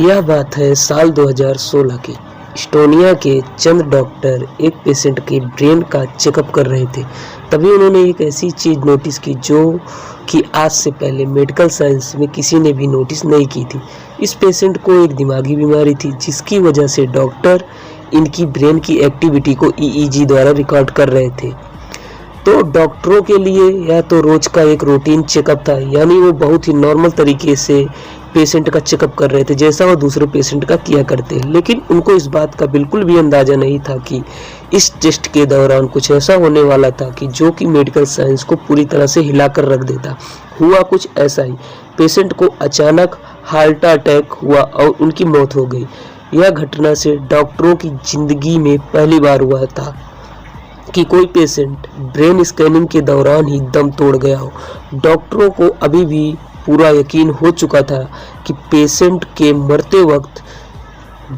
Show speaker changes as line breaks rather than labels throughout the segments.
यह बात है साल 2016 की। इस्टोनिया के चंद डॉक्टर एक पेशेंट के ब्रेन का चेकअप कर रहे थे। तभी उन्होंने एक ऐसी चीज़ नोटिस की जो कि आज से पहले मेडिकल साइंस में किसी ने भी नोटिस नहीं की थी। इस पेशेंट को एक दिमागी बीमारी थी जिसकी वजह से डॉक्टर इनकी ब्रेन की एक्टिविटी को ईईजी द्वारा रिकॉर्ड कर रहे थे। तो डॉक्टरों के लिए यह तो रोज का एक रूटीन चेकअप था, यानी वो बहुत ही नॉर्मल तरीके से पेशेंट का चेकअप कर रहे थे जैसा वो दूसरे पेशेंट का किया करते। लेकिन उनको इस बात का बिल्कुल भी अंदाजा नहीं था कि इस टेस्ट के दौरान कुछ ऐसा होने वाला था कि जो कि मेडिकल साइंस को पूरी तरह से हिलाकर रख देता। हुआ कुछ ऐसा ही, पेशेंट को अचानक हार्ट अटैक हुआ और उनकी मौत हो गई। यह घटना से डॉक्टरों की जिंदगी में पहली बार हुआ था कि कोई पेशेंट ब्रेन स्कैनिंग के दौरान ही दम तोड़ गया हो। डॉक्टरों को अभी भी पूरा यकीन हो चुका था कि पेशेंट के मरते वक्त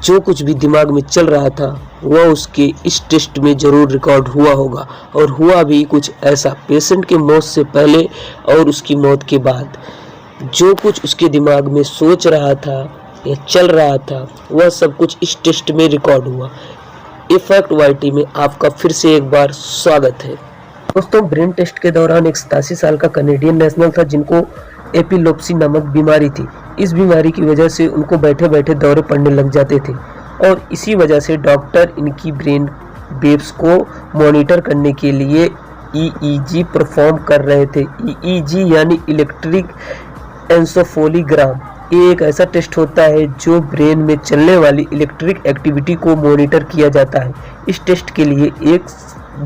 जो कुछ भी दिमाग में चल रहा था वह उसके इस टेस्ट में ज़रूर रिकॉर्ड हुआ होगा। और हुआ भी कुछ ऐसा। पेशेंट के मौत से पहले और उसकी मौत के बाद जो कुछ उसके दिमाग में सोच रहा था या चल रहा था वह सब कुछ इस टेस्ट में रिकॉर्ड हुआ। इफेक्ट वाईटी में आपका फिर से एक बार स्वागत है। दोस्तों, ब्रेन टेस्ट के दौरान एक 87 साल का कनेडियन नेशनल था जिनको एपिलेप्सी नामक बीमारी थी। इस बीमारी की वजह से उनको बैठे बैठे दौरे पड़ने लग जाते थे और इसी वजह से डॉक्टर इनकी ब्रेन वेव्स को मॉनिटर करने के लिए ईईजी परफॉर्म कर रहे थे। ईईजी यानी इलेक्ट्रिक एन्सेफेलोग्राम। ये एक ऐसा टेस्ट होता है जो ब्रेन में चलने वाली इलेक्ट्रिक एक्टिविटी को मॉनिटर किया जाता है। इस टेस्ट के लिए 1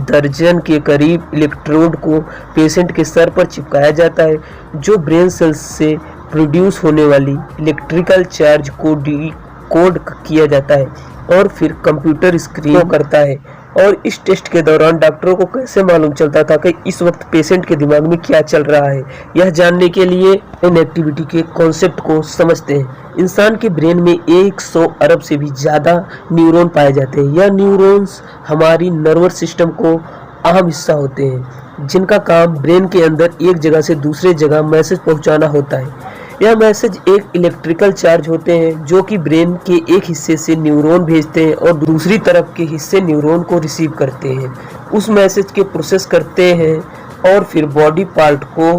दर्जन के करीब इलेक्ट्रोड को पेशेंट के सर पर चिपकाया जाता है जो ब्रेन सेल्स से प्रोड्यूस होने वाली इलेक्ट्रिकल चार्ज को डिकोड किया जाता है और फिर कंप्यूटर स्क्रीन करता है। और इस टेस्ट के दौरान डॉक्टरों को कैसे मालूम चलता था कि इस वक्त पेशेंट के दिमाग में क्या चल रहा है, यह जानने के लिए इन एक्टिविटी के कॉन्सेप्ट को समझते हैं। इंसान के ब्रेन में 100 अरब से भी ज़्यादा न्यूरॉन पाए जाते हैं। यह न्यूरॉन्स हमारी नर्वस सिस्टम को अहम हिस्सा होते हैं जिनका काम ब्रेन के अंदर एक जगह से दूसरे जगह मैसेज पहुंचाना होता है। यह मैसेज एक इलेक्ट्रिकल चार्ज होते हैं जो कि ब्रेन के एक हिस्से से न्यूरॉन भेजते हैं और दूसरी तरफ के हिस्से न्यूरॉन को रिसीव करते हैं, उस मैसेज के प्रोसेस करते हैं और फिर बॉडी पार्ट को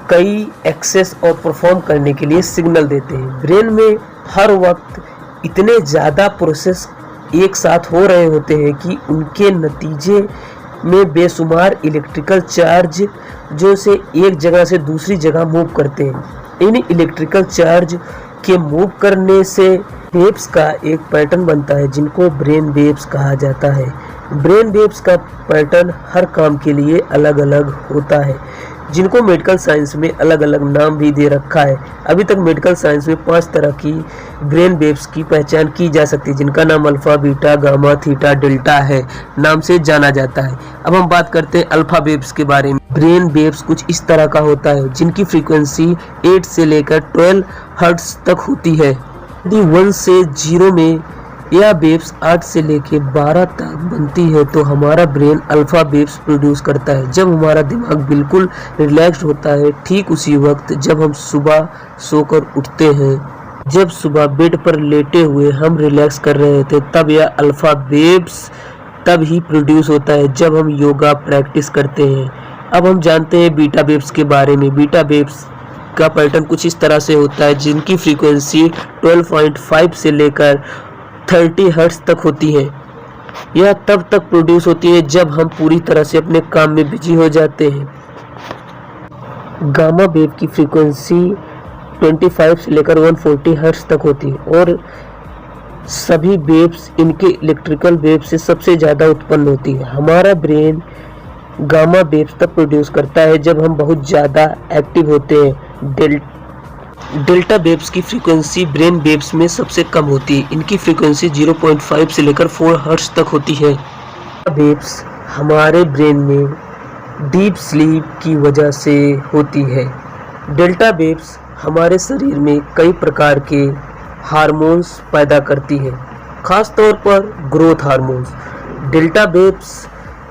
कई एक्सेस और परफॉर्म करने के लिए सिग्नल देते हैं। ब्रेन में हर वक्त इतने ज़्यादा प्रोसेस एक साथ हो रहे होते हैं कि उनके नतीजे में बेशुमार इलेक्ट्रिकल चार्ज जो से एक जगह से दूसरी जगह मूव करते हैं। इन इलेक्ट्रिकल चार्ज के मूव करने से वेव्स का एक पैटर्न बनता है जिनको ब्रेन वेव्स कहा जाता है। ब्रेन वेव्स का पैटर्न हर काम के लिए अलग अलग होता है जिनको मेडिकल साइंस में अलग अलग नाम भी दे रखा है। अभी तक मेडिकल साइंस में 5 तरह की ब्रेन वेव्स की पहचान की जा सकती है जिनका नाम alpha, beta, gamma, theta, delta है नाम से जाना जाता है। अब हम बात करते हैं अल्फा वेव्स के बारे में। ब्रेन वेव्स कुछ इस तरह का होता है जिनकी फ्रीक्वेंसी 8 से लेकर 12 हर्ट्ज तक होती है। यदि 1 से 0 में यह वेव्स 8 से लेकर 12 तक बनती है तो हमारा ब्रेन अल्फा वेव्स प्रोड्यूस करता है जब हमारा दिमाग बिल्कुल रिलैक्स्ड होता है। ठीक उसी वक्त जब हम सुबह सोकर उठते हैं, जब सुबह बेड पर लेटे हुए हम रिलैक्स कर रहे थे, तब यह अल्फा वेव्स तब ही प्रोड्यूस होता है जब हम योगा प्रैक्टिस करते हैं। अब हम जानते हैं बीटा वेव्स के बारे में। बीटा वेव्स का पैटर्न कुछ इस तरह से होता है जिनकी फ्रीक्वेंसी 12.5 से लेकर 30 हर्ट्ज तक होती है। यह तब तक प्रोड्यूस होती है जब हम पूरी तरह से अपने काम में बिजी हो जाते हैं। गामा वेव की फ्रीक्वेंसी 25 से लेकर 140 हर्ट्ज तक होती है और सभी वेव्स इनके इलेक्ट्रिकल वेव से सबसे ज़्यादा उत्पन्न होती है। हमारा ब्रेन गामा वेव्स तब प्रोड्यूस करता है जब हम बहुत ज़्यादा एक्टिव होते हैं। डेल्टा वेव्स की फ्रीक्वेंसी ब्रेन वेव्स में सबसे कम होती है। इनकी फ्रीक्वेंसी 0.5 से लेकर 4 हर्ट्ज तक होती है। वेव्स हमारे ब्रेन में डीप स्लीप की वजह से होती है। डेल्टा वेव्स हमारे शरीर में कई प्रकार के हार्मोन्स पैदा करती है, खास तौर पर ग्रोथ हार्मोन्स। डेल्टा वेव्स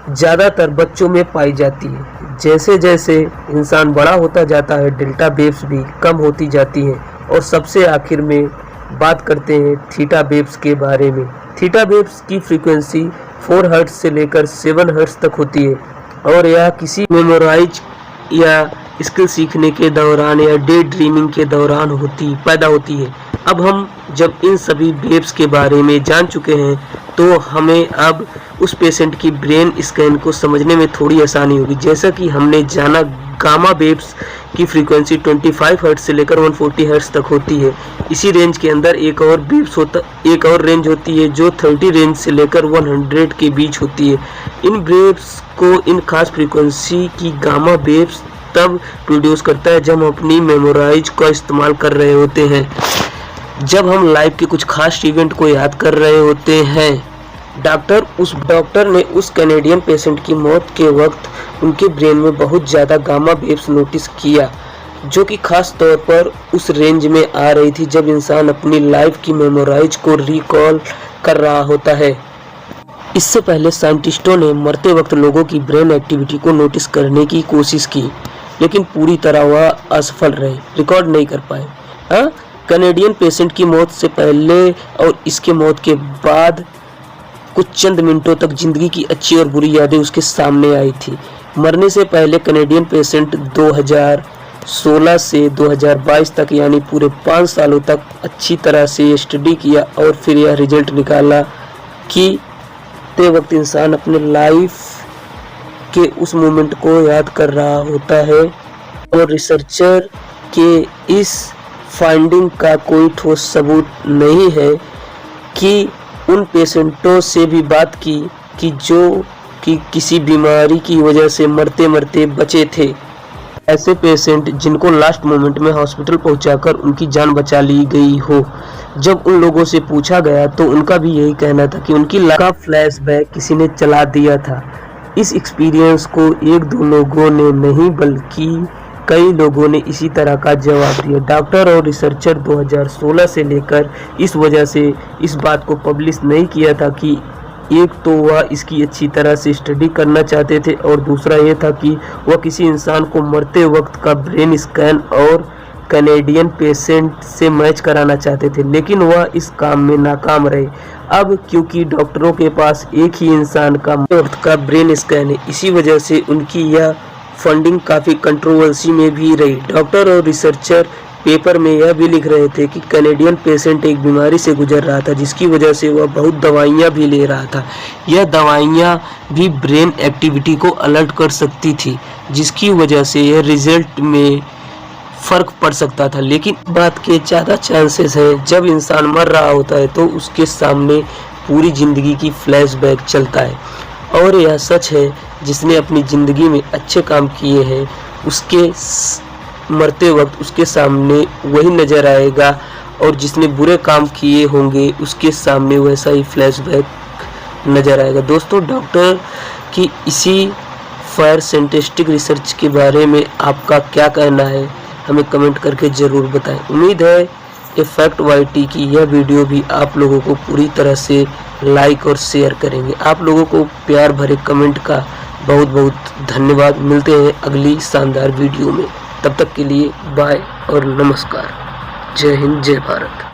ज़्यादातर बच्चों में पाई जाती है। जैसे जैसे इंसान बड़ा होता जाता है डेल्टा वेव्स भी कम होती जाती हैं और सबसे आखिर में बात करते हैं थीटा वेव्स के बारे में। थीटा वेव्स की फ्रीक्वेंसी 4 हर्ट्ज से लेकर 7 हर्ट्ज तक होती है और यह किसी मेमोराइज या स्किल सीखने के दौरान या डे ड्रीमिंग के दौरान पैदा होती है। अब हम जब इन सभी वेव्स के बारे में जान चुके हैं तो हमें अब उस पेशेंट की ब्रेन स्कैन को समझने में थोड़ी आसानी होगी। जैसा कि हमने जाना गामा वेव्स की फ्रीक्वेंसी 25 हर्ट्ज से लेकर 140 हर्ट्ज तक होती है। इसी रेंज के अंदर एक और रेंज होती है जो 30 रेंज से लेकर 100 के बीच होती है। इन वेव्स को इन खास फ्रीक्वेंसी की गामा वेव्स तब प्रोड्यूस करता है जब हम अपनी मेमोराइज का इस्तेमाल कर रहे होते हैं, जब हम लाइफ के कुछ खास इवेंट को याद कर रहे होते हैं। डॉक्टर ने उस कैनेडियन पेशेंट की मौत के वक्त उनके ब्रेन में बहुत ज़्यादा गामा वेव्स नोटिस किया, जो कि खास तौर पर उस रेंज में आ रही थी जब इंसान अपनी लाइफ की मेमोराइज को रिकॉल कर रहा होता है। इससे पहले साइंटिस्टों ने मरते वक्त लोगों की ब्रेन एक्टिविटी को नोटिस करने की कोशिश की, लेकिन पूरी तरह वह असफल रहे, रिकॉर्ड नहीं कर पाए। कैनेडियन पेशेंट की मौत से पहले और इसके मौत के बाद कुछ चंद मिनटों तक जिंदगी की अच्छी और बुरी यादें उसके सामने आई थी। मरने से पहले कैनेडियन पेशेंट 2016 से 2022 तक यानी पूरे 5 सालों तक अच्छी तरह से स्टडी किया और फिर यह रिजल्ट निकाला कि ते वक्त इंसान अपने लाइफ के उस मोमेंट को याद कर रहा होता है और रिसर्चर के इस फाइंडिंग का कोई ठोस सबूत नहीं है कि उन पेशेंटों से भी बात की कि जो कि किसी बीमारी की वजह से मरते मरते बचे थे। ऐसे पेशेंट जिनको लास्ट मोमेंट में हॉस्पिटल पहुंचाकर उनकी जान बचा ली गई हो। जब उन लोगों से पूछा गया तो उनका भी यही कहना था कि उनकी लाइफ का फ्लैशबैक किसी ने चला दिया था। इस एक्सपीरियंस को 1-2 लोगों ने नहीं बल्कि कई लोगों ने इसी तरह का जवाब दिया। डॉक्टर और रिसर्चर 2016 से लेकर इस वजह से इस बात को पब्लिश नहीं किया था कि एक तो वह इसकी अच्छी तरह से स्टडी करना चाहते थे और दूसरा ये था कि वह किसी इंसान को मरते वक्त का ब्रेन स्कैन और कैनेडियन पेशेंट से मैच कराना चाहते थे, लेकिन वह इस काम में नाकाम रहे। अब क्योंकि डॉक्टरों के पास एक ही इंसान का वक्त का ब्रेन स्कैन है, इसी वजह से उनकी यह फंडिंग काफ़ी कंट्रोवर्सी में भी रही। डॉक्टर और रिसर्चर पेपर में यह भी लिख रहे थे कि कैनेडियन पेशेंट एक बीमारी से गुजर रहा था जिसकी वजह से वह बहुत दवाइयाँ भी ले रहा था। यह दवाइयाँ भी ब्रेन एक्टिविटी को अलर्ट कर सकती थी, जिसकी वजह से यह रिजल्ट में फ़र्क पड़ सकता था। लेकिन बात के ज़्यादा चांसेस है जब इंसान मर रहा होता है तो उसके सामने पूरी ज़िंदगी की फ्लैशबैक चलता है और यह सच है, जिसने अपनी ज़िंदगी में अच्छे काम किए हैं उसके मरते वक्त उसके सामने वही नज़र आएगा और जिसने बुरे काम किए होंगे उसके सामने वैसा ही फ्लैशबैक नज़र आएगा। दोस्तों, डॉक्टर की इसी फायर साइंटिस्टिक रिसर्च के बारे में आपका क्या कहना है, हमें कमेंट करके ज़रूर बताएं। उम्मीद है इफेक्ट वाईटी की यह वीडियो भी आप लोगों को पूरी तरह से लाइक और शेयर करेंगे। आप लोगों को प्यार भरे कमेंट का बहुत बहुत धन्यवाद। मिलते हैं अगली शानदार वीडियो में, तब तक के लिए बाय और नमस्कार। जय हिंद, जय भारत।